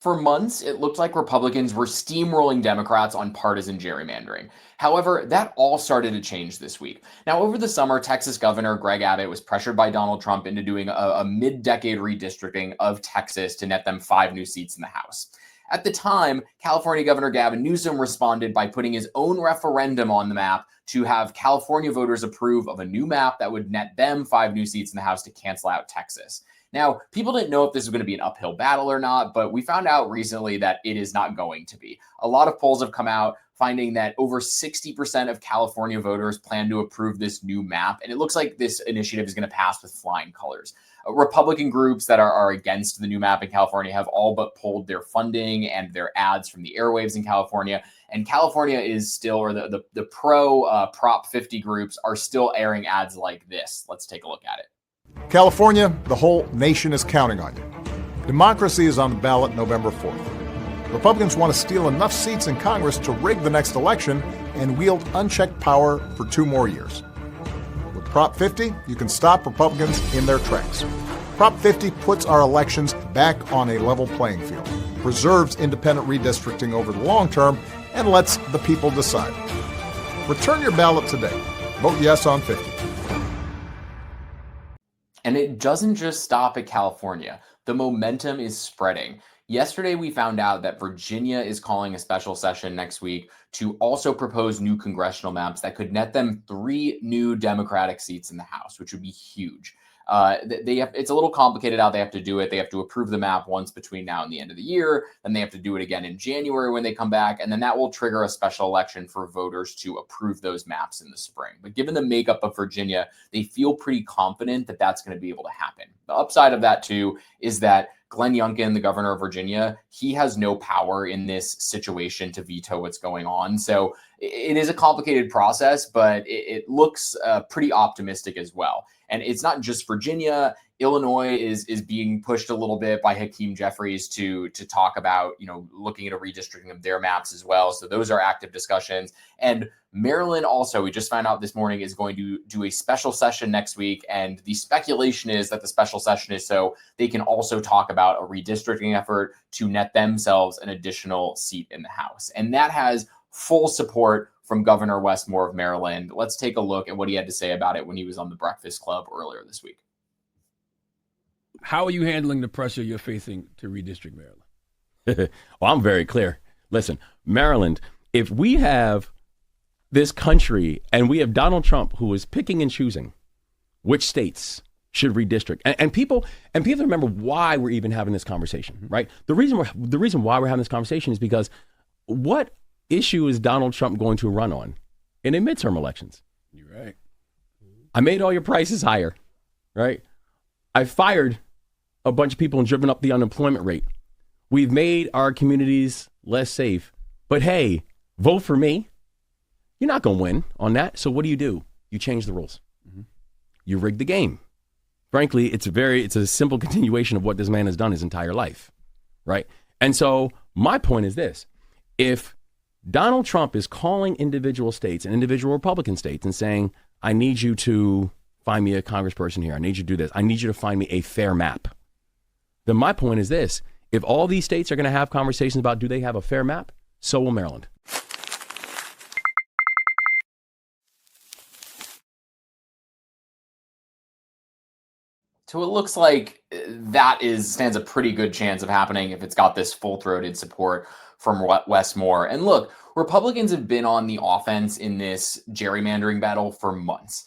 For months, it looked like Republicans were steamrolling Democrats on partisan gerrymandering. However, that all started to change this week. Now, over the summer, Texas Governor Greg Abbott was pressured by Donald Trump into doing a mid-decade redistricting of Texas to net them 5 new seats in the House. At the time, California Governor Gavin Newsom responded by putting his own referendum on the map to have California voters approve of a new map that would net them 5 new seats in the House to cancel out Texas. Now, people didn't know if this was going to be an uphill battle or not, but we found out recently that it is not going to be. A lot of polls have come out finding that over 60% of California voters plan to approve this new map, and it looks like this initiative is going to pass with flying colors. Republican groups that are against the new map in California have all but pulled their funding and their ads from the airwaves in California. And California is still, or the pro Prop 50 groups are still airing ads like this. Let's take a look at it. California, the whole nation is counting on you. Democracy is on the ballot November 4th. Republicans want to steal enough seats in Congress to rig the next election and wield unchecked power for 2 more years. With Prop 50, you can stop Republicans in their tracks. Prop 50 puts our elections back on a level playing field, preserves independent redistricting over the long term, and lets the people decide. Return your ballot today. Vote yes on 50. And it doesn't just stop at California. The momentum is spreading. Yesterday, we found out that Virginia is calling a special session next week to also propose new congressional maps that could net them 3 new Democratic seats in the House, which would be huge. It's a little complicated how they have to do it. They have to approve the map once between now and the end of the year. Then they have to do it again in January when they come back. And then that will trigger a special election for voters to approve those maps in the spring. But given the makeup of Virginia, they feel pretty confident that that's going to be able to happen. The upside of that, too, is that Glenn Youngkin, the governor of Virginia, he has no power in this situation to veto what's going on. So it is a complicated process, but it looks pretty optimistic as well. And it's not just Virginia. Illinois is being pushed a little bit by Hakeem Jeffries to talk about, looking at a redistricting of their maps as well. So those are active discussions. And Maryland also, we just found out this morning, is going to do a special session next week. And the speculation is that the special session is so they can also talk about a redistricting effort to net themselves an additional seat in the House. And that has full support from Governor Wes Moore of Maryland. Let's take a look at what he had to say about it when he was on the Breakfast Club earlier this week. How are you handling the pressure you're facing to redistrict Maryland? Well, I'm very clear. Listen, Maryland, if we have this country and we have Donald Trump who is picking and choosing which states should redistrict, and people remember why we're even having this conversation, right? The reason why we're having this conversation is because what issue is Donald Trump going to run on in a midterm elections? You're right. I made all your prices higher, right? I fired a bunch of people and driven up the unemployment rate. We've made our communities less safe. But hey, vote for me. You're not going to win on that. So what do? You change the rules. Mm-hmm. You rig the game. Frankly, it's a simple continuation of what this man has done his entire life, right? And so my point is this. If Donald Trump is calling individual states and individual Republican states and saying, I need you to find me a congressperson here. I need you to do this. I need you to find me a fair map. Then my point is this. If all these states are going to have conversations about do they have a fair map, so will Maryland. So it looks like that stands a pretty good chance of happening if it's got this full-throated support from Wes Moore. And look, Republicans have been on the offense in this gerrymandering battle for months.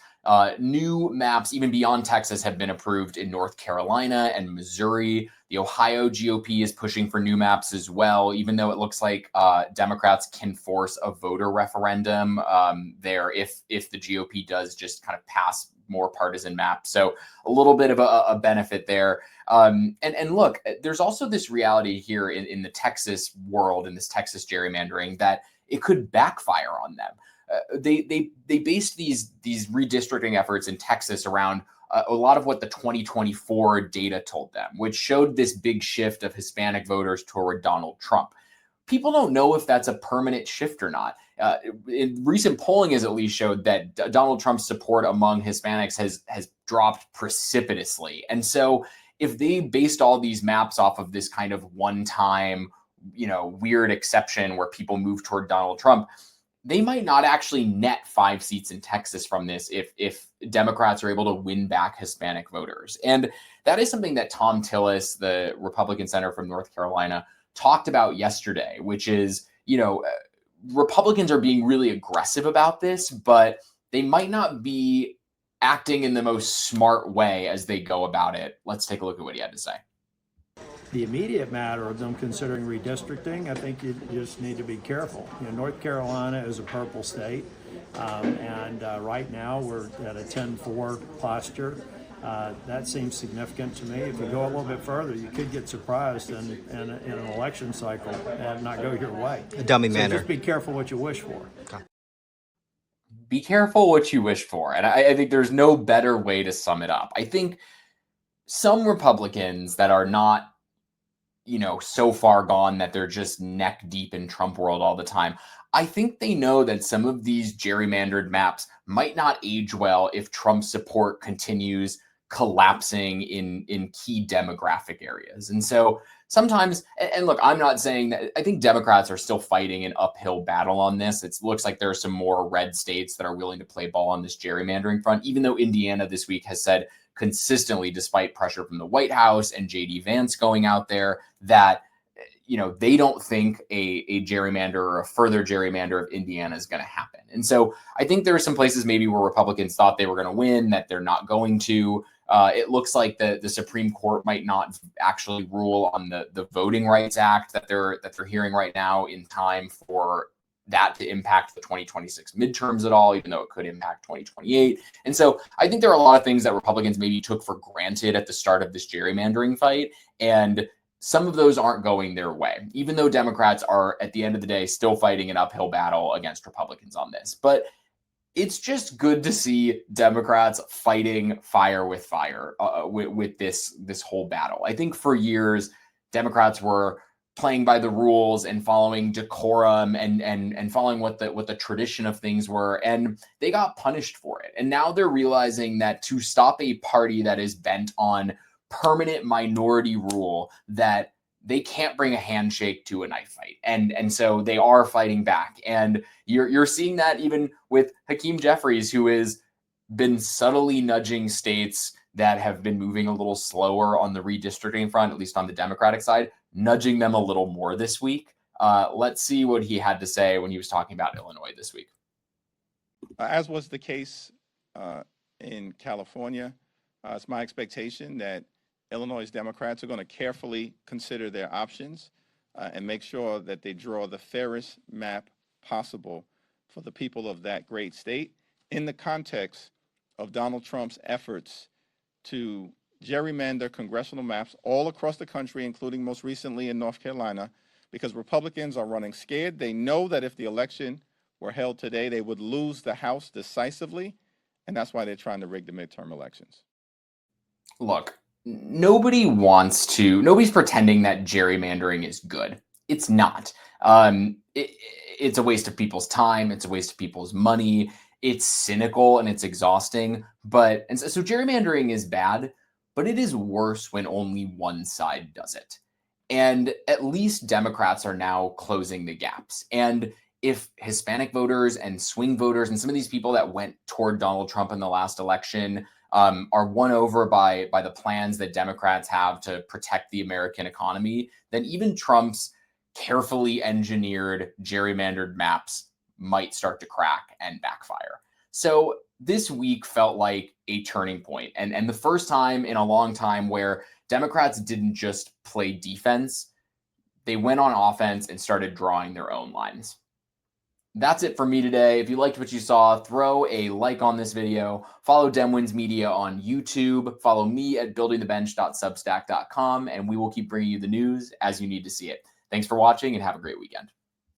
New maps, even beyond Texas, have been approved in North Carolina and Missouri. The Ohio GOP is pushing for new maps as well, even though it looks like Democrats can force a voter referendum there if the GOP does just kind of pass more partisan maps. So a little bit of a benefit there. And look, there's also this reality here in the Texas world, in this Texas gerrymandering, that it could backfire on them. They based these redistricting efforts in Texas around a lot of what the 2024 data told them, which showed this big shift of Hispanic voters toward Donald Trump. People don't know if that's a permanent shift or not. In recent polling has at least showed that Donald Trump's support among Hispanics has dropped precipitously. And so if they based all these maps off of this kind of one-time, weird exception where people move toward Donald Trump, they might not actually net 5 seats in Texas from this if Democrats are able to win back Hispanic voters. And that is something that Tom Tillis, the Republican senator from North Carolina, talked about yesterday, which is, Republicans are being really aggressive about this, but they might not be acting in the most smart way as they go about it. Let's take a look at what he had to say. The immediate matter of them considering redistricting, I think you just need to be careful. North Carolina is a purple state, and right now we're at a 10-4 posture. That seems significant to me. If you go a little bit further, you could get surprised in an election cycle and not go your way. A dummy so manner. Just be careful what you wish for. Okay. Be careful what you wish for. And I think there's no better way to sum it up. I think some Republicans that are not, so far gone that they're just neck deep in Trump world all the time, I think they know that some of these gerrymandered maps might not age well if Trump support continues collapsing in key demographic areas. And so sometimes, and look, I'm not saying that, I think Democrats are still fighting an uphill battle on this. It looks like there are some more red states that are willing to play ball on this gerrymandering front, even though Indiana this week has said consistently, despite pressure from the White House and J.D. Vance going out there, that they don't think a gerrymander or a further gerrymander of Indiana is going to happen. And so I think there are some places maybe where Republicans thought they were going to win that they're not going to. It looks like the Supreme Court might not actually rule on the Voting Rights Act that they're hearing right now in time for that to impact the 2026 midterms at all, even though it could impact 2028. And so I think there are a lot of things that Republicans maybe took for granted at the start of this gerrymandering fight. And some of those aren't going their way, even though Democrats are, at the end of the day, still fighting an uphill battle against Republicans on this. But it's just good to see Democrats fighting fire with fire with this whole battle. I think for years, Democrats were playing by the rules and following decorum and following what the tradition of things were, and they got punished for it. And now they're realizing that to stop a party that is bent on permanent minority rule, that they can't bring a handshake to a knife fight. And so they are fighting back. And you're seeing that even with Hakeem Jeffries, who has been subtly nudging states that have been moving a little slower on the redistricting front, at least on the Democratic side, nudging them a little more this week. Let's see what he had to say when he was talking about Illinois this week. As was the case in California, it's my expectation that Illinois Democrats are going to carefully consider their options and make sure that they draw the fairest map possible for the people of that great state in the context of Donald Trump's efforts to gerrymander congressional maps all across the country, including most recently in North Carolina, because Republicans are running scared. They know that if the election were held today, they would lose the House decisively, and that's why they're trying to rig the midterm elections. Look, nobody's pretending that gerrymandering is good. It's not. It's a waste of people's time. It's a waste of people's money. It's cynical and it's exhausting. So gerrymandering is bad, but it is worse when only one side does it. And at least Democrats are now closing the gaps. And if Hispanic voters and swing voters and some of these people that went toward Donald Trump in the last election are won over by the plans that Democrats have to protect the American economy, then even Trump's carefully engineered gerrymandered maps might start to crack and backfire. So this week felt like a turning point, and the first time in a long time where Democrats didn't just play defense, they went on offense and started drawing their own lines. That's it for me today. If you liked what you saw, throw a like on this video. Follow Demwins Media on YouTube. Follow me at buildingthebench.substack.com, and we will keep bringing you the news as you need to see it. Thanks for watching and have a great weekend.